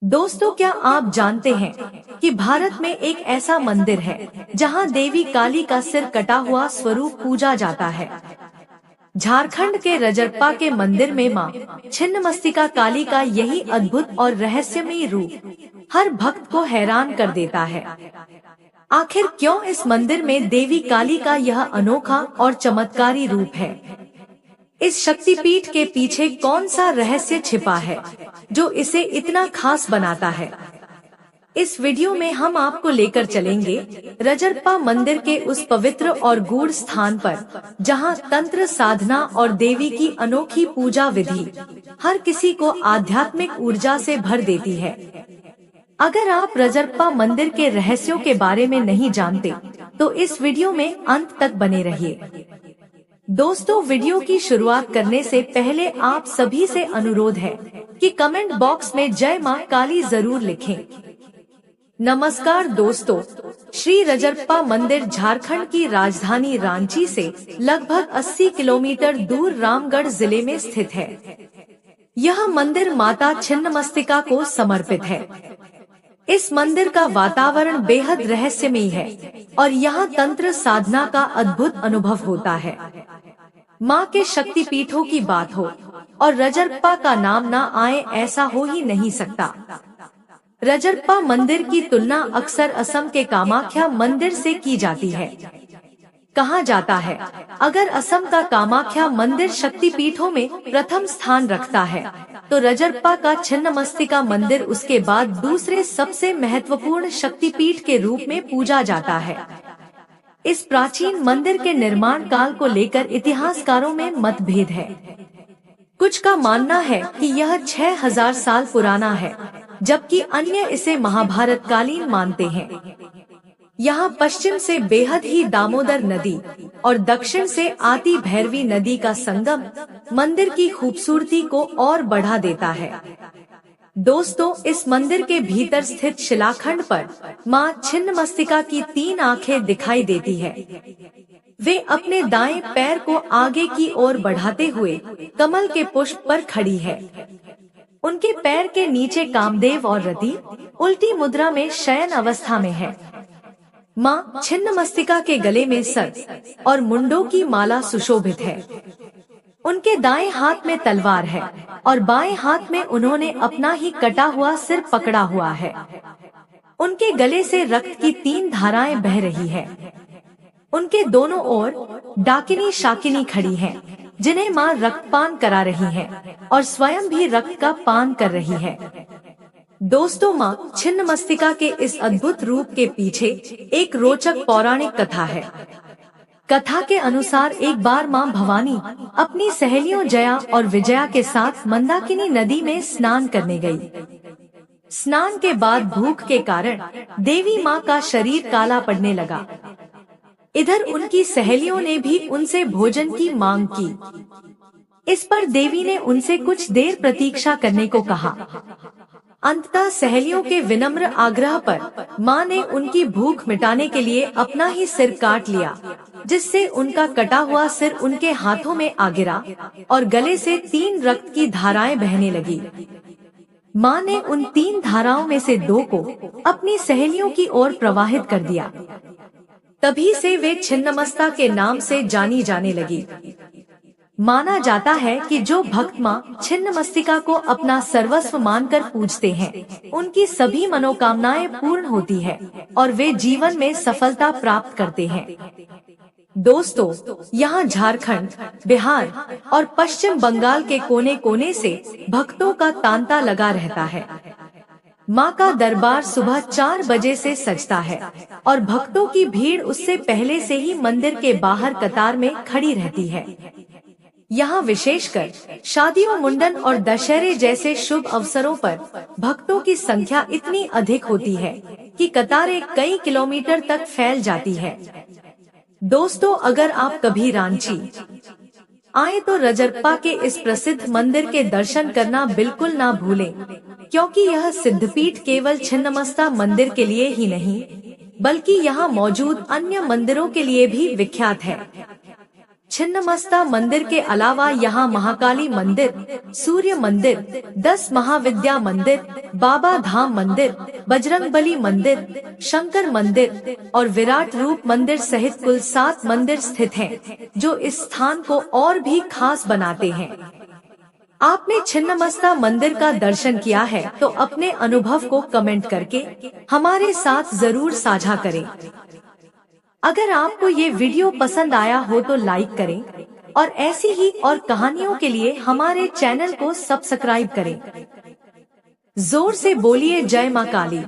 दोस्तों, क्या आप जानते हैं कि भारत में एक ऐसा मंदिर है जहां देवी काली का सिर कटा हुआ स्वरूप पूजा जाता है। झारखंड के रजरप्पा के मंदिर में मां छिन्नमस्तिका काली का यही अद्भुत और रहस्यमयी रूप हर भक्त को हैरान कर देता है। आखिर क्यों इस मंदिर में देवी काली का यह अनोखा और चमत्कारी रूप है? इस शक्तिपीठ के पीछे कौन सा रहस्य छिपा है जो इसे इतना खास बनाता है? इस वीडियो में हम आपको लेकर चलेंगे रजरप्पा मंदिर के उस पवित्र और गूढ़ स्थान पर जहां तंत्र साधना और देवी की अनोखी पूजा विधि हर किसी को आध्यात्मिक ऊर्जा से भर देती है। अगर आप रजरप्पा मंदिर के रहस्यों के बारे में नहीं जानते तो इस वीडियो में अंत तक बने रहिए। दोस्तों, वीडियो की शुरुआत करने से पहले आप सभी से अनुरोध है कि कमेंट बॉक्स में जय मां काली जरूर लिखें। नमस्कार दोस्तों, श्री रजरप्पा मंदिर झारखंड की राजधानी रांची से लगभग 80 किलोमीटर दूर रामगढ़ जिले में स्थित है। यह मंदिर माता छिन्नमस्तिका को समर्पित है। इस मंदिर का वातावरण बेहद रहस्यमयी है और यहाँ तंत्र साधना का अद्भुत अनुभव होता है। माँ के शक्तिपीठों की बात हो और रजरप्पा का नाम ना आए, ऐसा हो ही नहीं सकता। रजरप्पा मंदिर की तुलना अक्सर असम के कामाख्या मंदिर से की जाती है। कहा जाता है अगर असम का कामाख्या मंदिर शक्तिपीठों में प्रथम स्थान रखता है तो रजरप्पा का छिन्नमस्तिका मंदिर उसके बाद दूसरे सबसे महत्वपूर्ण शक्तिपीठ के रूप में पूजा जाता है। इस प्राचीन मंदिर के निर्माण काल को लेकर इतिहासकारों में मतभेद है। कुछ का मानना है कि यह 6000 साल पुराना है, जबकि अन्य इसे महाभारत कालीन मानते हैं। यहाँ पश्चिम से बेहद ही दामोदर नदी और दक्षिण से आती भैरवी नदी का संगम मंदिर की खूबसूरती को और बढ़ा देता है। दोस्तों, इस मंदिर के भीतर स्थित शिलाखंड पर मां छिन्नमस्तिका की 3 आंखें दिखाई देती है। वे अपने दाएं पैर को आगे की ओर बढ़ाते हुए कमल के पुष्प पर खड़ी है। उनके पैर के नीचे कामदेव और रति उल्टी मुद्रा में शयन अवस्था में है। मां छिन्नमस्तिका के गले में सर और मुंडों की माला सुशोभित है। उनके दाएं हाथ में तलवार है और बाएं हाथ में उन्होंने अपना ही कटा हुआ सिर पकड़ा हुआ है। उनके गले से रक्त की 3 धाराएं बह रही है। उनके दोनों ओर डाकिनी शाकिनी खड़ी हैं, जिन्हें मां रक्तपान करा रही हैं और स्वयं भी रक्त का पान कर रही है। दोस्तों, मां छिन्नमस्तिका के इस अद्भुत रूप के पीछे एक रोचक पौराणिक कथा है। कथा के अनुसार एक बार मां भवानी अपनी सहेलियों जया और विजया के साथ मंदाकिनी नदी में स्नान करने गई। स्नान के बाद भूख के कारण देवी मां का शरीर काला पड़ने लगा। इधर उनकी सहेलियों ने भी उनसे भोजन की मांग की। इस पर देवी ने उनसे कुछ देर प्रतीक्षा करने को कहा। अंततः सहेलियों के विनम्र आग्रह पर मां ने उनकी भूख मिटाने के लिए अपना ही सिर काट लिया, जिससे उनका कटा हुआ सिर उनके हाथों में आ गिरा और गले से 3 रक्त की धाराएं बहने लगी। मां ने उन 3 धाराओं में से 2 को अपनी सहेलियों की ओर प्रवाहित कर दिया। तभी से वे छिन्नमस्ता के नाम से जानी जाने लगी। माना जाता है कि जो भक्त मां छिन्नमस्तिका को अपना सर्वस्व मानकर पूजते हैं, उनकी सभी मनोकामनाएं पूर्ण होती है और वे जीवन में सफलता प्राप्त करते हैं। दोस्तों, यहाँ झारखंड, बिहार और पश्चिम बंगाल के कोने कोने से भक्तों का तांता लगा रहता है। मां का दरबार सुबह 4 बजे से सजता है और भक्तों की भीड़ उससे पहले से ही मंदिर के बाहर कतार में खड़ी रहती है। यहाँ विशेषकर शादियों, मुंडन और दशहरे जैसे शुभ अवसरों पर भक्तों की संख्या इतनी अधिक होती है कि कतारें कई किलोमीटर तक फैल जाती है। दोस्तों, अगर आप कभी रांची आए तो रजरप्पा के इस प्रसिद्ध मंदिर के दर्शन करना बिल्कुल ना भूलें, क्योंकि यह सिद्धपीठ केवल छिन्नमस्ता मंदिर के लिए ही नहीं, बल्कि यहाँ मौजूद अन्य मंदिरों के लिए भी विख्यात है। छिन्नमस्ता मंदिर के अलावा यहाँ महाकाली मंदिर, सूर्य मंदिर, 10 महाविद्या मंदिर, बाबा धाम मंदिर, बजरंगबली मंदिर, शंकर मंदिर और विराट रूप मंदिर सहित कुल 7 मंदिर स्थित हैं, जो इस स्थान को और भी खास बनाते हैं। आपने छिन्नमस्ता मंदिर का दर्शन किया है तो अपने अनुभव को कमेंट करके हमारे साथ जरूर साझा करें। अगर आपको ये वीडियो पसंद आया हो तो लाइक करें और ऐसी ही और कहानियों के लिए हमारे चैनल को सब्सक्राइब करें। जोर से बोलिए जय मां काली।